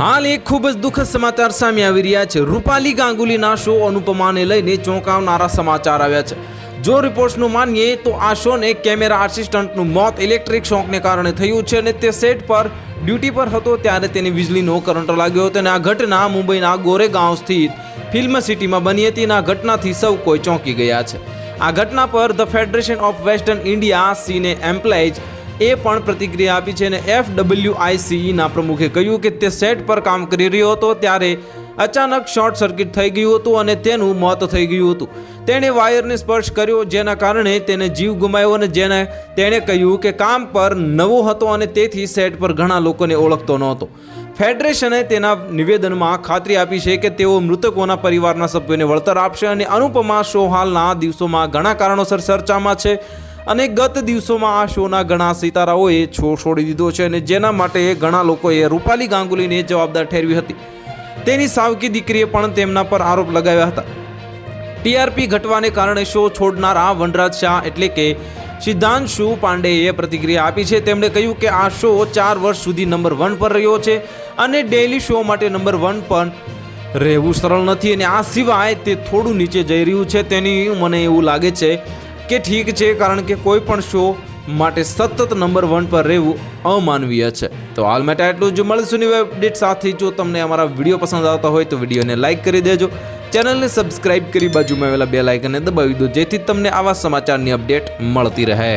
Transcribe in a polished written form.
હાલ એક ખૂબ જ દુઃખદ સમાચાર સામે આવી રહ્યા છે। રૂપાલી ગાંગુલીના શો અનુપમાને લઈને ચોંકાવનારા સમાચાર આવ્યા છે। જો રિપોર્ટ્સનું માનીએ તો આ શોને કેમેરા આસિસ્ટન્ટનું મોત ઇલેક્ટ્રિક શોકને કારણે થયું છે અને તે સેટ પર ડ્યુટી પર હતો ત્યારે તેને વીજળીનો કરંટ લાગ્યો હતો અને આ ઘટના મુંબઈના ગોરેગાંવ સ્થિત ફિલ્મ સિટીમાં બની હતી અને આ ઘટનાથી સૌ કોઈ ચોંકી ગયા છે। આ ઘટના પર the Federation of Western India Cine Employees એ પણ પ્રતિક્રિયા આપી છે અને FWICના પ્રમુખે કહ્યું કે તે સેટ પર કામ કરી રહ્યો હતો ત્યારે અચાનક શોર્ટ સર્કિટ થઈ ગયું હતું અને તેનું મોત થઈ ગયું હતું। તેણે વાયરને સ્પર્શ કર્યો જેના કારણે તેને જીવ ગુમાવ્યો અને તેણે કહ્યું કે કામ પર નવો હતો અને તેથી સેટ પર ઘણા લોકોને ઓળખતો નહોતો। ફેડરેશને તેના નિવેદનમાં ખાતરી આપી છે કે તેઓ મૃતકોના પરિવારના સભ્યોને વળતર આપશે અને અનુપમા શો હાલના દિવસોમાં ઘણા કારણોસર ચર્ચામાં છે અને ગત દિવસોમાં આ શોના ઘણા સિતારાઓએ શો છોડી દીધો છે અને જેના માટે ઘણા લોકોએ રૂપાલી ગાંગુલીને જવાબદાર ઠેરવી હતી। તેની સાવકી દીકરીએ પણ તેમના પર આરોપ લગાવ્યા હતા। TRP ઘટવાને કારણે શો છોડનારા વનરાજ શાહ એટલે કે સિદ્ધાંશુ પાંડેએ પ્રતિક્રિયા આપી છે। તેમણે કહ્યું કે આ શો 4 વર્ષ સુધી નંબર 1 પર રહ્યો છે અને ડેઇલી શો માટે નંબર 1 પર રહેવું સરળ નથી અને આ સિવાય તે થોડું નીચે જઈ રહ્યું છે। તેની મને એવું લાગે છે કે ઠીક છે કારણ કે કોઈ પણ શો માટે સતત નંબર 1 પર રહેવું અમાનવીય છે। તો હાલ માટે આટલું જ। મળીશું નવી અપડેટ સાથે। જો તમને અમારા વિડીયો પસંદ આવતા હોય તો વિડીયોને લાઇક કરી દેજો, ચેનલને સબસ્ક્રાઇબ કરી બાજુમાં આવેલા બેલ આઇકનને દબાવી દો જેથી તમને આવા સમાચારની અપડેટ મળતી રહે।